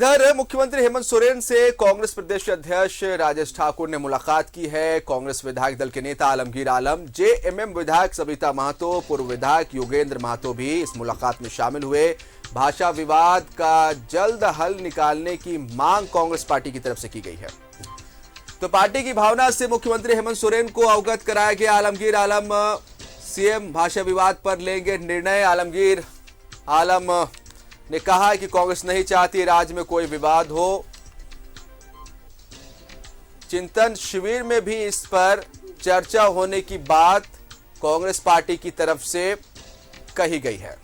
इधर मुख्यमंत्री हेमंत सोरेन से कांग्रेस प्रदेश अध्यक्ष राजेश ठाकुर ने मुलाकात की है। कांग्रेस विधायक दल के नेता आलमगीर आलम, जेएमएम विधायक सविता महतो, पूर्व विधायक योगेंद्र महतो भी इस मुलाकात में शामिल हुए। भाषा विवाद का जल्द हल निकालने की मांग कांग्रेस पार्टी की तरफ से की गई है। तो पार्टी की भावना से मुख्यमंत्री हेमंत सोरेन को अवगत कराया गया। आलमगीर आलम सीएम भाषा विवाद पर लेंगे निर्णय। आलमगीर आलम ने कहा है कि कांग्रेस नहीं चाहती राज्य में कोई विवाद हो। चिंतन शिविर में भी इस पर चर्चा होने की बात कांग्रेस पार्टी की तरफ से कही गई है।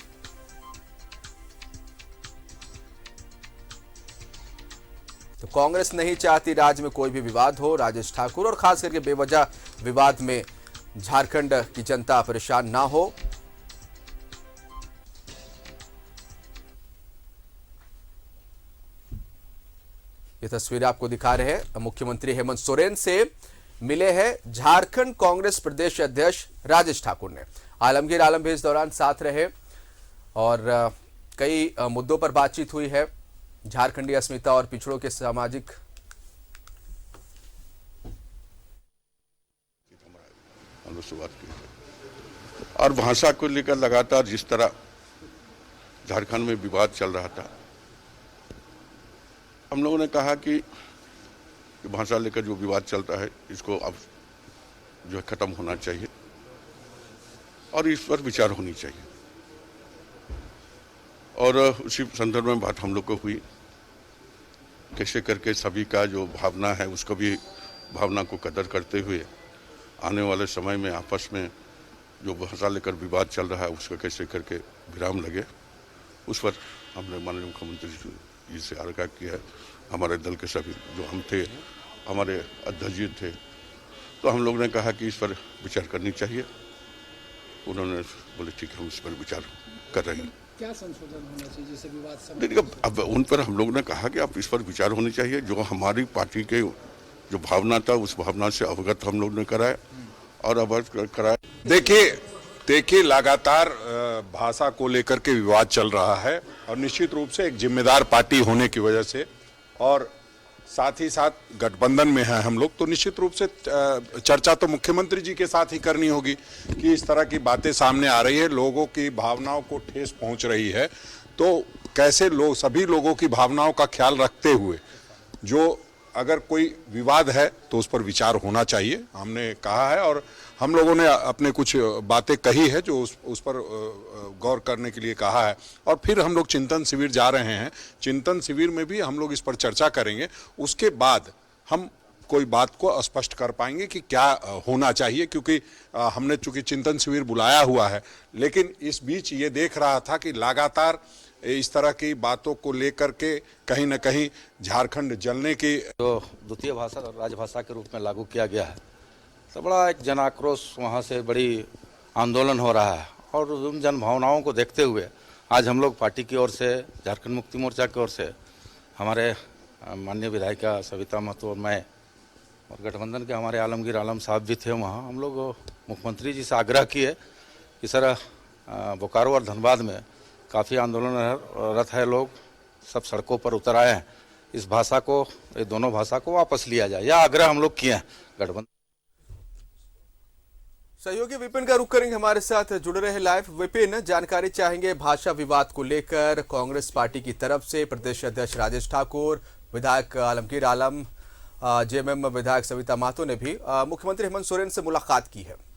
तो कांग्रेस नहीं चाहती राज्य में कोई भी विवाद हो। राजेश ठाकुर और खास करके बेवजह विवाद में झारखंड की जनता परेशान ना हो। ये तस्वीर आपको दिखा रहे हैं। मुख्यमंत्री हेमंत सोरेन से मिले हैं झारखंड कांग्रेस प्रदेश अध्यक्ष राजेश ठाकुर ने। आलमगीर आलम भी इस दौरान साथ रहे और कई मुद्दों पर बातचीत हुई है। झारखंडी अस्मिता और पिछड़ों के सामाजिक शुरुआत की और भाषा को लेकर लगातार जिस तरह झारखंड में विवाद चल रहा था, हम लोगों ने कहा कि भाषा लेकर जो विवाद चलता है इसको अब जो है खत्म होना चाहिए और इस पर विचार होनी चाहिए। और उसी संदर्भ में बात हम लोग को हुई, कैसे करके सभी का जो भावना है उसको भी भावना को कदर करते हुए आने वाले समय में आपस में जो भाषा लेकर विवाद चल रहा है उसको कैसे करके विराम लगे, उस पर हमने माननीय मुख्यमंत्री जी से आग्रह किया है। हमारे दल के सभी जो हम थे, हमारे अध्यक्ष जी थे, तो हम लोग ने कहा कि इस पर विचार करनी चाहिए। उन्होंने बोले ठीक है, हम इस पर विचार कर रहे हैं। क्या संशोधन होना चाहिए जिससे विवाद देखिए, अब उन पर हम लोग ने कहा कि आप इस पर विचार होनी चाहिए। जो हमारी पार्टी के जो भावना था उस भावना से अवगत हम लोग ने कराया और अवगत कराया। देखिए लगातार भाषा को लेकर के विवाद चल रहा है और निश्चित रूप से एक जिम्मेदार पार्टी होने की वजह से और साथ ही साथ गठबंधन में है हम लोग, तो निश्चित रूप से चर्चा तो मुख्यमंत्री जी के साथ ही करनी होगी कि इस तरह की बातें सामने आ रही है, लोगों की भावनाओं को ठेस पहुंच रही है, तो कैसे लोग सभी लोगों की भावनाओं का ख्याल रखते हुए जो अगर कोई विवाद है तो उस पर विचार होना चाहिए, हमने कहा है। और हम लोगों ने अपने कुछ बातें कही है जो उस पर गौर करने के लिए कहा है और फिर हम लोग चिंतन शिविर जा रहे हैं। चिंतन शिविर में भी हम लोग इस पर चर्चा करेंगे, उसके बाद हम कोई बात को स्पष्ट कर पाएंगे कि क्या होना चाहिए, क्योंकि हमने चूंकि चिंतन शिविर बुलाया हुआ है, लेकिन इस बीच ये देख रहा था कि लगातार इस तरह की बातों को लेकर के कहीं न कहीं झारखंड जलने की जो द्वितीय भाषा राजभाषा के रूप में लागू किया गया है, तो बड़ा एक जन आक्रोश वहाँ से बड़ी आंदोलन हो रहा है। और उन जन भावनाओं को देखते हुए आज हम लोग पार्टी की ओर से, झारखंड मुक्ति मोर्चा की ओर से, हमारे माननीय विधायिका सविता महतो और मैं और गठबंधन के हमारे आलमगीर आलम साहब भी थे वहाँ, हम लोग मुख्यमंत्री जी से आग्रह किए कि सर बोकारो और धनबाद में काफ़ी आंदोलनरत है लोग, सब सड़कों पर उतर आए हैं, इस भाषा को, ये दोनों भाषा को वापस लिया जाए, यह आग्रह हम लोग किए हैं गठबंधन। सहयोगी विपिन का रुख करेंगे, हमारे साथ जुड़े रहे लाइव। विपिन, जानकारी चाहेंगे भाषा विवाद को लेकर कांग्रेस पार्टी की तरफ से प्रदेश अध्यक्ष राजेश ठाकुर, विधायक आलमगीर आलम, जेएमएम विधायक सविता महतो ने भी मुख्यमंत्री हेमंत सोरेन से मुलाकात की है।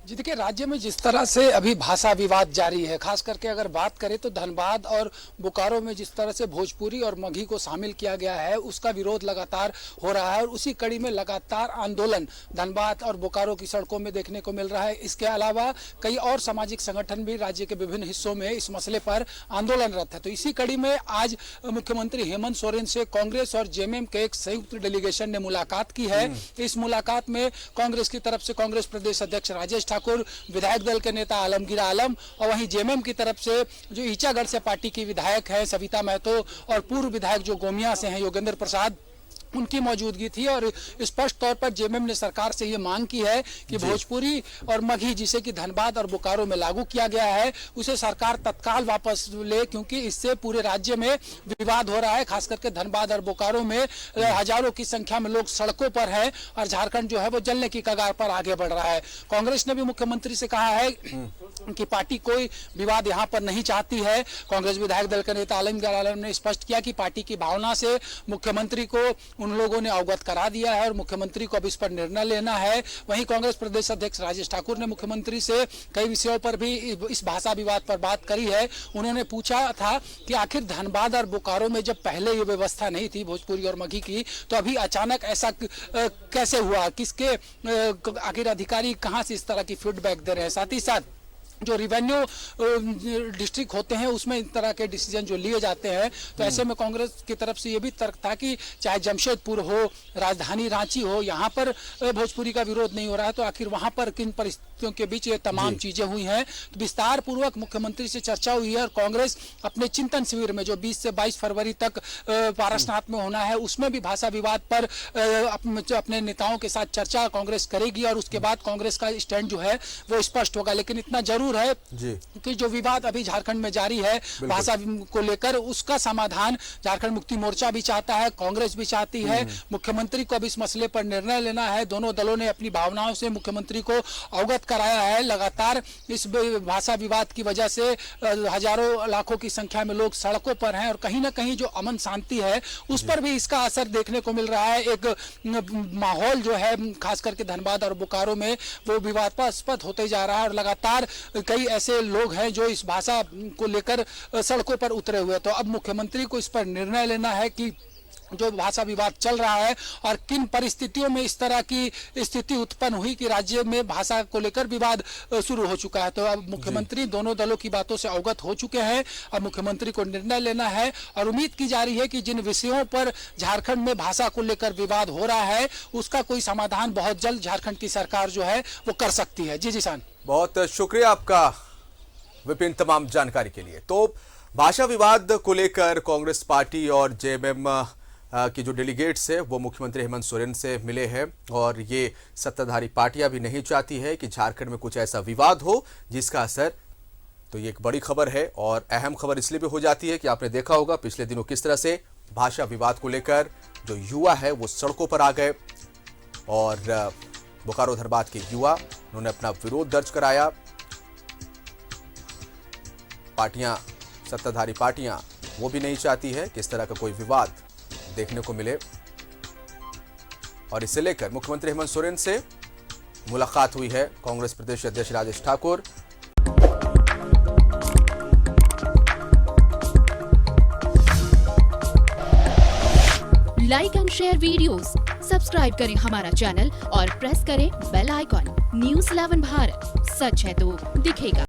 जी देखिए, राज्य में जिस तरह से अभी भाषा विवाद जारी है, खास करके अगर बात करें तो धनबाद और बोकारो में जिस तरह से भोजपुरी और मगही को शामिल किया गया है उसका विरोध लगातार हो रहा है और उसी कड़ी में लगातार आंदोलन धनबाद और बोकारो की सड़कों में देखने को मिल रहा है। इसके अलावा कई और सामाजिक संगठन भी राज्य के विभिन्न हिस्सों में इस मसले पर आंदोलनरत है। तो इसी कड़ी में आज मुख्यमंत्री हेमंत सोरेन से कांग्रेस और जेएमएम के एक संयुक्त डेलीगेशन ने मुलाकात की है। इस मुलाकात में कांग्रेस की तरफ से कांग्रेस प्रदेश अध्यक्ष राजेश ठाकुर, विधायक दल के नेता आलमगीर आलम और वहीं जेएमएम की तरफ से जो ईचागढ़ से पार्टी की विधायक है सविता महतो और पूर्व विधायक जो गोमिया से हैं योगेंद्र प्रसाद, उनकी मौजूदगी थी और स्पष्ट तौर पर जेएमएम ने सरकार से ये मांग की है कि भोजपुरी और मगही जिसे कि धनबाद और बोकारो में लागू किया गया है उसे सरकार तत्काल वापस ले, क्योंकि इससे पूरे राज्य में विवाद हो रहा है। खास करके धनबाद और बोकारो में हजारों की संख्या में लोग सड़कों पर हैं और झारखंड जो है वो जलने की कगार पर आगे बढ़ रहा है। कांग्रेस ने भी मुख्यमंत्री से कहा है कि पार्टी कोई विवाद यहाँ पर नहीं चाहती है। कांग्रेस विधायक दल के नेता आलमगीर आलम ने स्पष्ट किया कि पार्टी की भावना से मुख्यमंत्री को उन लोगों ने अवगत करा दिया है और मुख्यमंत्री को अब इस पर निर्णय लेना है। वहीं कांग्रेस प्रदेश अध्यक्ष राजेश ठाकुर ने मुख्यमंत्री से कई विषयों पर भी इस भाषा विवाद पर बात करी है। उन्होंने पूछा था कि आखिर धनबाद और बोकारो में जब पहले ये व्यवस्था नहीं थी भोजपुरी और मगही की, तो अभी अचानक ऐसा कैसे हुआ, किसके आखिर अधिकारी कहां से इस तरह की फीडबैक दे रहे हैं। साथ ही साथ जो रिवेन्यू डिस्ट्रिक्ट होते हैं उसमें इस तरह के डिसीजन जो लिए जाते हैं, तो ऐसे में कांग्रेस की तरफ से ये भी तर्क था कि चाहे जमशेदपुर हो, राजधानी रांची हो, यहाँ पर भोजपुरी का विरोध नहीं हो रहा है, तो आखिर वहाँ पर किन परिस्थितियों के बीच ये तमाम चीजें हुई हैं। तो विस्तार पूर्वक मुख्यमंत्री से चर्चा हुई है और कांग्रेस अपने चिंतन शिविर में जो 20 से 22 फरवरी तक पारसनाथ में होना है उसमें भी भाषा विवाद पर अपने नेताओं के साथ चर्चा कांग्रेस करेगी और उसके बाद कांग्रेस का स्टैंड जो है वो स्पष्ट होगा। लेकिन इतना जरूर है कि जो विवाद अभी झारखंड में जारी है भाषा को लेकर, उसका समाधान झारखंड मुक्ति मोर्चा भी चाहता है, कांग्रेस भी चाहती है। मुख्यमंत्री को अब इस मसले पर निर्णय लेना है। दोनों दलों ने अपनी भावनाओं से मुख्यमंत्री को अवगत कराया है। लगातार इस भाषा विवाद की वजह से हजारों लाखों की संख्या में लोग सड़कों पर हैं और कहीं ना कहीं जो अमन शांति है उस पर भी इसका असर देखने को मिल रहा है। एक माहौल जो है खास करके धनबाद और बोकारो में वो विवादास्पद होते जा रहा है और लगातार कई ऐसे लोग हैं जो इस भाषा को लेकर सड़कों पर उतरे हुए। तो अब मुख्यमंत्री को इस पर निर्णय लेना है कि जो भाषा विवाद चल रहा है और किन परिस्थितियों में इस तरह की स्थिति उत्पन्न हुई कि राज्य में भाषा को लेकर विवाद शुरू हो चुका है। तो अब मुख्यमंत्री दोनों दलों की बातों से अवगत हो चुके हैं। अब मुख्यमंत्री को निर्णय लेना है और उम्मीद की जा रही है कि जिन विषयों पर झारखंड में भाषा को लेकर विवाद हो रहा है उसका कोई समाधान बहुत जल्द झारखंड की सरकार जो है वो कर सकती है। जी जिसान, बहुत शुक्रिया आपका विपिन तमाम जानकारी के लिए। तो भाषा विवाद को लेकर कांग्रेस पार्टी और जेएमएम की जो डेलीगेट्स है वो मुख्यमंत्री हेमंत सोरेन से मिले हैं और ये सत्ताधारी पार्टियां भी नहीं चाहती है कि झारखंड में कुछ ऐसा विवाद हो जिसका असर, तो ये एक बड़ी खबर है और अहम खबर इसलिए भी हो जाती है कि आपने देखा होगा पिछले दिनों किस तरह से भाषा विवाद को लेकर जो युवा है वो सड़कों पर आ गए और बोकारो धनबाद के युवा उन्होंने अपना विरोध दर्ज कराया। पार्टियां, सत्ताधारी पार्टियां वो भी नहीं चाहती है कि इस तरह का कोई विवाद देखने को मिले और इसे लेकर मुख्यमंत्री हेमंत सोरेन से मुलाकात हुई है कांग्रेस प्रदेश अध्यक्ष Rajesh Thakur. Like and share videos, subscribe करें हमारा चैनल और प्रेस करें बेल आइकॉन। न्यूज़ 11 भारत, सच है तो दिखेगा।